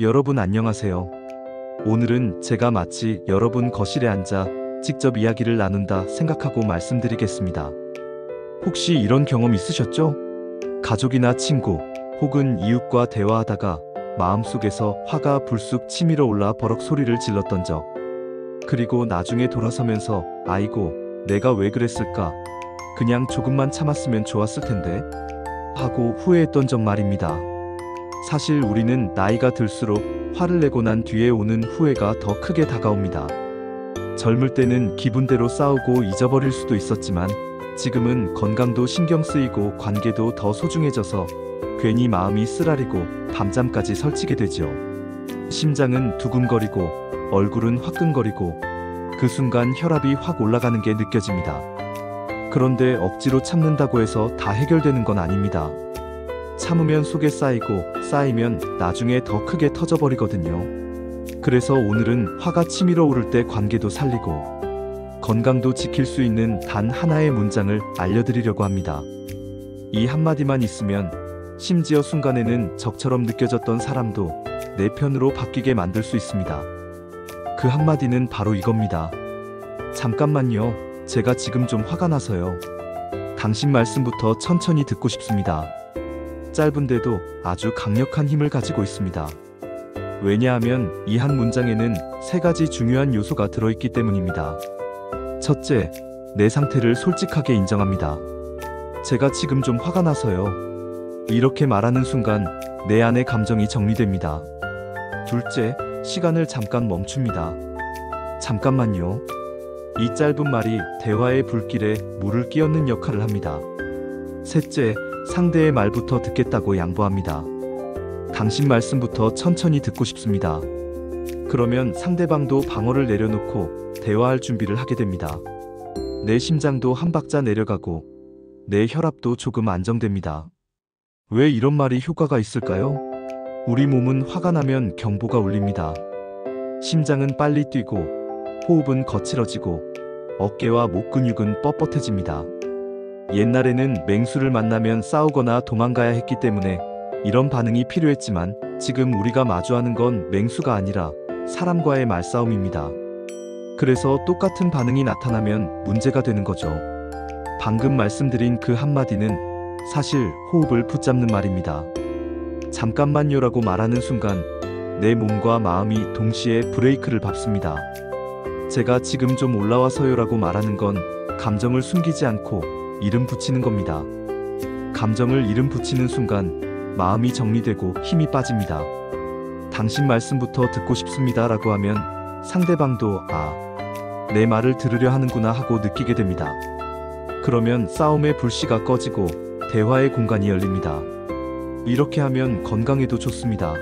여러분 안녕하세요. 오늘은 제가 마치 여러분 거실에 앉아 직접 이야기를 나눈다 생각하고 말씀드리겠습니다. 혹시 이런 경험 있으셨죠? 가족이나 친구 혹은 이웃과 대화하다가 마음속에서 화가 불쑥 치밀어 올라 버럭 소리를 질렀던 적. 그리고 나중에 돌아서면서 아이고, 내가 왜 그랬을까? 그냥 조금만 참았으면 좋았을 텐데? 하고 후회했던 적 말입니다. 사실 우리는 나이가 들수록 화를 내고 난 뒤에 오는 후회가 더 크게 다가옵니다. 젊을 때는 기분대로 싸우고 잊어버릴 수도 있었지만 지금은 건강도 신경 쓰이고 관계도 더 소중해져서 괜히 마음이 쓰라리고 밤잠까지 설치게 되지요. 심장은 두근거리고 얼굴은 화끈거리고 그 순간 혈압이 확 올라가는 게 느껴집니다. 그런데 억지로 참는다고 해서 다 해결되는 건 아닙니다. 참으면 속에 쌓이면 나중에 더 크게 터져버리거든요. 그래서 오늘은 화가 치밀어 오를 때 관계도 살리고 건강도 지킬 수 있는 단 하나의 문장을 알려드리려고 합니다. 이 한마디만 있으면 심지어 순간에는 적처럼 느껴졌던 사람도 내 편으로 바뀌게 만들 수 있습니다. 그 한마디는 바로 이겁니다. 잠깐만요. 제가 지금 좀 화가 나서요. 당신 말씀부터 천천히 듣고 싶습니다. 짧은데도 아주 강력한 힘을 가지고 있습니다. 왜냐하면 이 한 문장에는 세 가지 중요한 요소가 들어있기 때문입니다. 첫째, 내 상태를 솔직하게 인정합니다. 제가 지금 좀 화가 나서요. 이렇게 말하는 순간 내 안의 감정이 정리됩니다. 둘째, 시간을 잠깐 멈춥니다. 잠깐만요. 이 짧은 말이 대화의 불길에 물을 끼얹는 역할을 합니다. 셋째, 상대의 말부터 듣겠다고 양보합니다. 당신 말씀부터 천천히 듣고 싶습니다. 그러면 상대방도 방어를 내려놓고 대화할 준비를 하게 됩니다. 내 심장도 한 박자 내려가고 내 혈압도 조금 안정됩니다. 왜 이런 말이 효과가 있을까요? 우리 몸은 화가 나면 경보가 울립니다. 심장은 빨리 뛰고 호흡은 거칠어지고 어깨와 목 근육은 뻣뻣해집니다. 옛날에는 맹수를 만나면 싸우거나 도망가야 했기 때문에 이런 반응이 필요했지만 지금 우리가 마주하는 건 맹수가 아니라 사람과의 말싸움입니다. 그래서 똑같은 반응이 나타나면 문제가 되는 거죠. 방금 말씀드린 그 한마디는 사실 호흡을 붙잡는 말입니다. 잠깐만요라고 말하는 순간 내 몸과 마음이 동시에 브레이크를 밟습니다. 제가 지금 좀 올라와서요라고 말하는 건 감정을 숨기지 않고 이름 붙이는 겁니다. 감정을 이름 붙이는 순간 마음이 정리되고 힘이 빠집니다. 당신 말씀부터 듣고 싶습니다 라고 하면 상대방도 내 말을 들으려 하는구나 하고 느끼게 됩니다. 그러면 싸움의 불씨가 꺼지고 대화의 공간이 열립니다. 이렇게 하면 건강에도 좋습니다.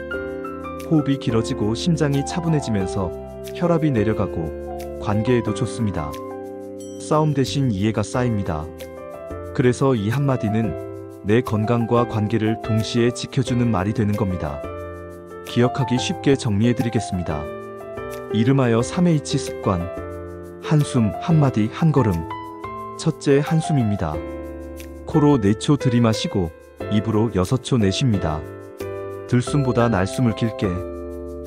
호흡이 길어지고 심장이 차분해지면서 혈압이 내려가고 관계에도 좋습니다. 싸움 대신 이해가 쌓입니다. 그래서 이 한마디는 내 건강과 관계를 동시에 지켜주는 말이 되는 겁니다. 기억하기 쉽게 정리해드리겠습니다. 이름하여 3H 습관. 한숨, 한마디, 한걸음. 첫째, 한숨입니다. 코로 4초 들이마시고 입으로 6초 내쉽니다. 들숨보다 날숨을 길게.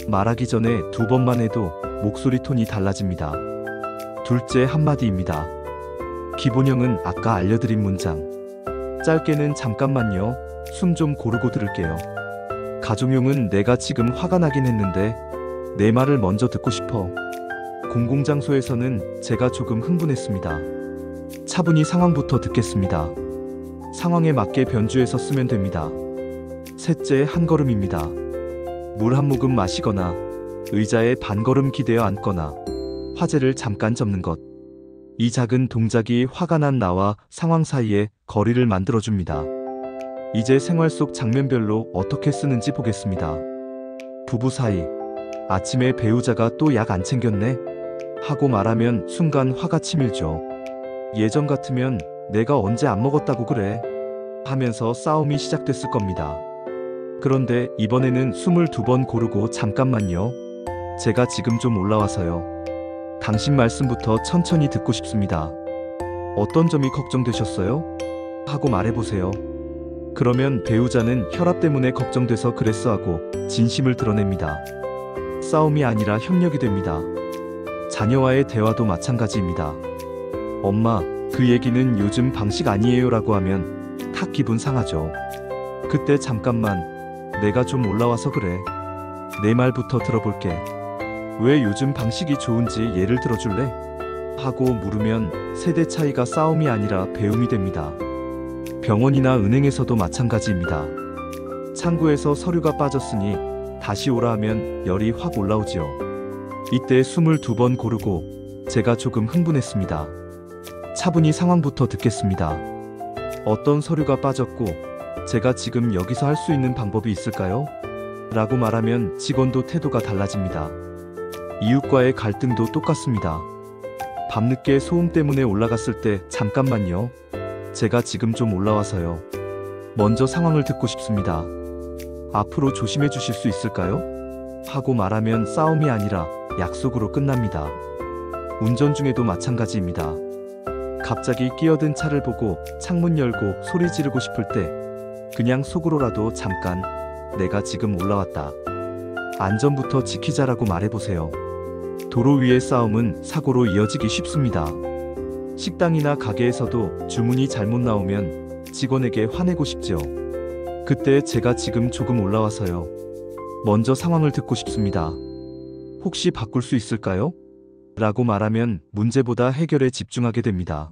말하기 전에 2번만 해도 목소리 톤이 달라집니다. 둘째, 한마디입니다. 기본형은 아까 알려드린 문장. 짧게는 잠깐만요. 숨 좀 고르고 들을게요. 가정용은 내가 지금 화가 나긴 했는데 내 말을 먼저 듣고 싶어. 공공장소에서는 제가 조금 흥분했습니다. 차분히 상황부터 듣겠습니다. 상황에 맞게 변주해서 쓰면 됩니다. 셋째, 한걸음입니다. 물 한 모금 마시거나 의자에 반걸음 기대어 앉거나 화제를 잠깐 접는 것. 이 작은 동작이 화가 난 나와 상황 사이에 거리를 만들어줍니다. 이제 생활 속 장면별로 어떻게 쓰는지 보겠습니다. 부부 사이. 아침에 배우자가 또 약 안 챙겼네? 하고 말하면 순간 화가 치밀죠. 예전 같으면 내가 언제 안 먹었다고 그래? 하면서 싸움이 시작됐을 겁니다. 그런데 이번에는 22번 고르고 잠깐만요. 제가 지금 좀 올라와서요. 당신 말씀부터 천천히 듣고 싶습니다. 어떤 점이 걱정되셨어요? 하고 말해보세요. 그러면 배우자는 혈압 때문에 걱정돼서 그랬어 하고 진심을 드러냅니다. 싸움이 아니라 협력이 됩니다. 자녀와의 대화도 마찬가지입니다. 엄마, 그 얘기는 요즘 방식 아니에요 라고 하면 탁 기분 상하죠. 그때 잠깐만, 내가 좀 올라와서 그래. 내 말부터 들어볼게. 왜 요즘 방식이 좋은지 예를 들어줄래? 하고 물으면 세대 차이가 싸움이 아니라 배움이 됩니다. 병원이나 은행에서도 마찬가지입니다. 창구에서 서류가 빠졌으니 다시 오라 하면 열이 확 올라오지요. 이때 22번 고르고 제가 조금 흥분했습니다. 차분히 상황부터 듣겠습니다. 어떤 서류가 빠졌고 제가 지금 여기서 할 수 있는 방법이 있을까요? 라고 말하면 직원도 태도가 달라집니다. 이웃과의 갈등도 똑같습니다. 밤늦게 소음 때문에 올라갔을 때 잠깐만요. 제가 지금 좀 올라와서요. 먼저 상황을 듣고 싶습니다. 앞으로 조심해 주실 수 있을까요? 하고 말하면 싸움이 아니라 약속으로 끝납니다. 운전 중에도 마찬가지입니다. 갑자기 끼어든 차를 보고 창문 열고 소리 지르고 싶을 때 그냥 속으로라도 잠깐, 내가 지금 올라왔다. 안전부터 지키자라고 말해보세요. 도로 위의 싸움은 사고로 이어지기 쉽습니다. 식당이나 가게에서도 주문이 잘못 나오면 직원에게 화내고 싶죠. 그때 제가 지금 조금 올라와서요. 먼저 상황을 듣고 싶습니다. 혹시 바꿀 수 있을까요? 라고 말하면 문제보다 해결에 집중하게 됩니다.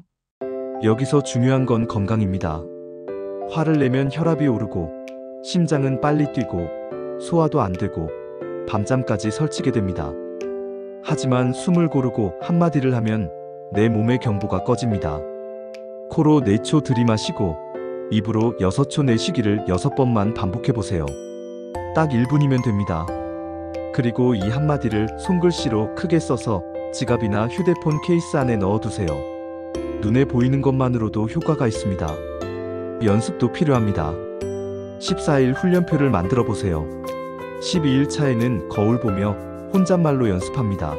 여기서 중요한 건 건강입니다. 화를 내면 혈압이 오르고 심장은 빨리 뛰고 소화도 안 되고 밤잠까지 설치게 됩니다. 하지만 숨을 고르고 한마디를 하면 내 몸의 경보가 꺼집니다. 코로 4초 들이마시고 입으로 6초 내쉬기를 6번만 반복해보세요. 딱 1분이면 됩니다. 그리고 이 한마디를 손글씨로 크게 써서 지갑이나 휴대폰 케이스 안에 넣어두세요. 눈에 보이는 것만으로도 효과가 있습니다. 연습도 필요합니다. 14일 훈련표를 만들어 보세요. 12일 차에는 거울 보며 혼잣말로 연습합니다.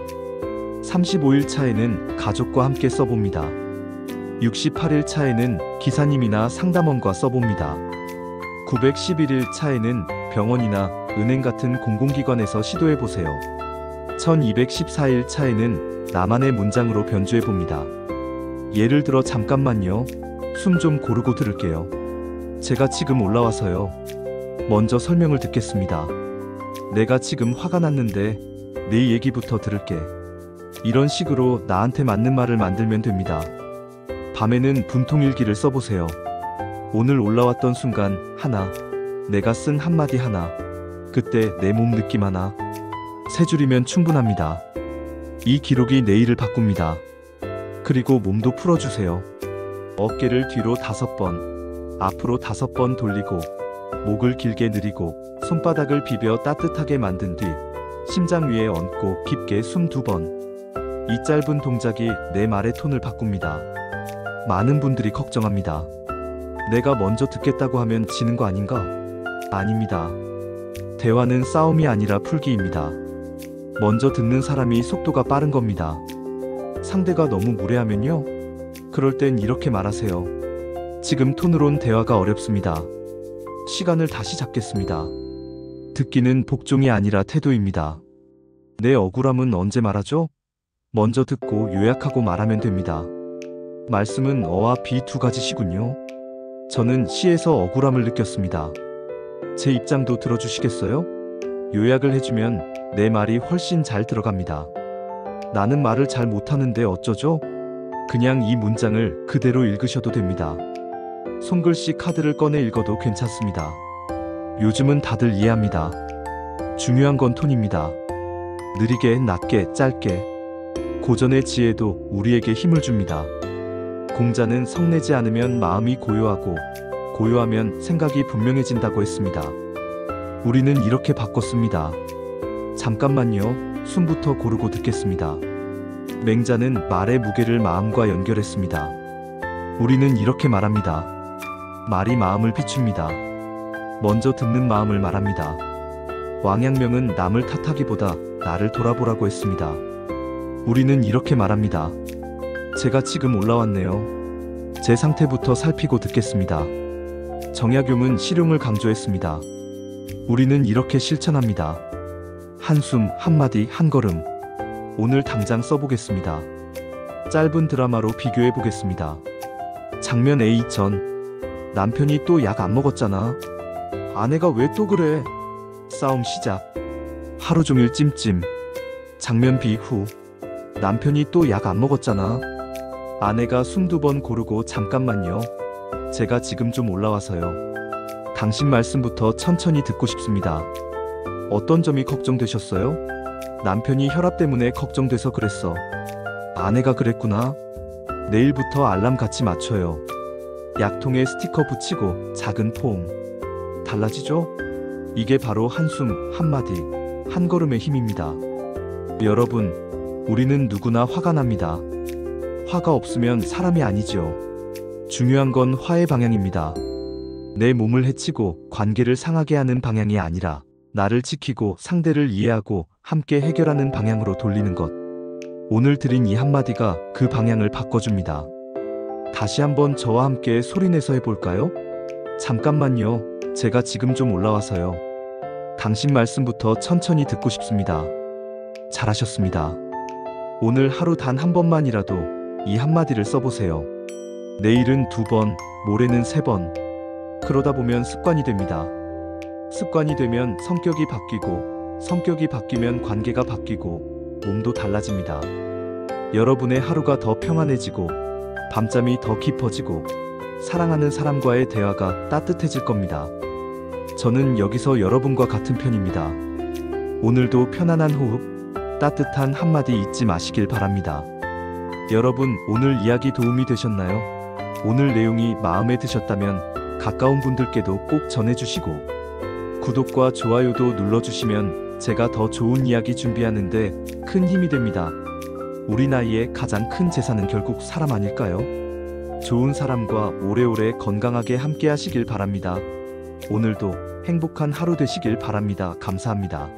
35일 차에는 가족과 함께 써봅니다. 68일 차에는 기사님이나 상담원과 써봅니다. 911일 차에는 병원이나 은행 같은 공공기관에서 시도해보세요. 1214일 차에는 나만의 문장으로 변주해봅니다. 예를 들어 잠깐만요. 숨 좀 고르고 들을게요. 제가 지금 올라와서요. 먼저 설명을 듣겠습니다. 내가 지금 화가 났는데 내 얘기부터 들을게. 이런 식으로 나한테 맞는 말을 만들면 됩니다. 밤에는 분통일기를 써보세요. 오늘 올라왔던 순간 하나, 내가 쓴 한마디 하나, 그때 내 몸 느낌 하나. 3줄이면 충분합니다. 이 기록이 내일을 바꿉니다. 그리고 몸도 풀어주세요. 어깨를 뒤로 5번, 앞으로 5번 돌리고 목을 길게 늘리고 손바닥을 비벼 따뜻하게 만든 뒤 심장 위에 얹고 깊게 숨 2번. 이 짧은 동작이 내 말의 톤을 바꿉니다. 많은 분들이 걱정합니다. 내가 먼저 듣겠다고 하면 지는 거 아닌가? 아닙니다. 대화는 싸움이 아니라 풀기입니다. 먼저 듣는 사람이 속도가 빠른 겁니다. 상대가 너무 무례하면요? 그럴 땐 이렇게 말하세요. 지금 톤으론 대화가 어렵습니다. 시간을 다시 잡겠습니다. 듣기는 복종이 아니라 태도입니다. 내 억울함은 언제 말하죠? 먼저 듣고 요약하고 말하면 됩니다. 말씀은 어와 비 2가지시군요. 저는 시에서 억울함을 느꼈습니다. 제 입장도 들어주시겠어요? 요약을 해주면 내 말이 훨씬 잘 들어갑니다. 나는 말을 잘 못하는데 어쩌죠? 그냥 이 문장을 그대로 읽으셔도 됩니다. 손글씨 카드를 꺼내 읽어도 괜찮습니다. 요즘은 다들 이해합니다. 중요한 건 톤입니다. 느리게, 낮게, 짧게. 고전의 지혜도 우리에게 힘을 줍니다. 공자는 성내지 않으면 마음이 고요하고 고요하면 생각이 분명해진다고 했습니다. 우리는 이렇게 바꿨습니다. 잠깐만요. 숨부터 고르고 듣겠습니다. 맹자는 말의 무게를 마음과 연결했습니다. 우리는 이렇게 말합니다. 말이 마음을 비춥니다. 먼저 듣는 마음을 말합니다. 왕양명은 남을 탓하기보다 나를 돌아보라고 했습니다. 우리는 이렇게 말합니다. 제가 지금 올라왔네요. 제 상태부터 살피고 듣겠습니다. 정약용은 실용을 강조했습니다. 우리는 이렇게 실천합니다. 한숨, 한마디, 한걸음. 오늘 당장 써보겠습니다. 짧은 드라마로 비교해 보겠습니다. 장면 A 전. 남편이 또 약 안 먹었잖아. 아내가 왜 또 그래? 싸움 시작. 하루 종일 찜찜. 장면 B 후. 남편이 또 약 안 먹었잖아. 아내가 숨 2번 고르고 잠깐만요. 제가 지금 좀 올라와서요. 당신 말씀부터 천천히 듣고 싶습니다. 어떤 점이 걱정되셨어요? 남편이 혈압 때문에 걱정돼서 그랬어. 아내가 그랬구나. 내일부터 알람 같이 맞춰요. 약통에 스티커 붙이고 작은 포옹. 달라지죠? 이게 바로 한숨, 한마디, 한걸음의 힘입니다. 여러분, 우리는 누구나 화가 납니다. 화가 없으면 사람이 아니죠. 중요한 건 화의 방향입니다. 내 몸을 해치고 관계를 상하게 하는 방향이 아니라 나를 지키고 상대를 이해하고 함께 해결하는 방향으로 돌리는 것. 오늘 드린 이 한마디가 그 방향을 바꿔줍니다. 다시 한번 저와 함께 소리내서 해볼까요? 잠깐만요. 제가 지금 좀 올라와서요. 당신 말씀부터 천천히 듣고 싶습니다. 잘하셨습니다. 오늘 하루 단 한 번만이라도 이 한마디를 써보세요. 내일은 2번, 모레는 3번. 그러다 보면 습관이 됩니다. 습관이 되면 성격이 바뀌고, 성격이 바뀌면 관계가 바뀌고, 몸도 달라집니다. 여러분의 하루가 더 평안해지고, 밤잠이 더 깊어지고, 사랑하는 사람과의 대화가 따뜻해질 겁니다. 저는 여기서 여러분과 같은 편입니다. 오늘도 편안한 호흡, 따뜻한 한마디 잊지 마시길 바랍니다. 여러분, 오늘 이야기 도움이 되셨나요? 오늘 내용이 마음에 드셨다면 가까운 분들께도 꼭 전해주시고, 구독과 좋아요도 눌러주시면 제가 더 좋은 이야기 준비하는데 큰 힘이 됩니다. 우리 나이에 가장 큰 재산은 결국 사람 아닐까요? 좋은 사람과 오래오래 건강하게 함께 하시길 바랍니다. 오늘도 행복한 하루 되시길 바랍니다. 감사합니다.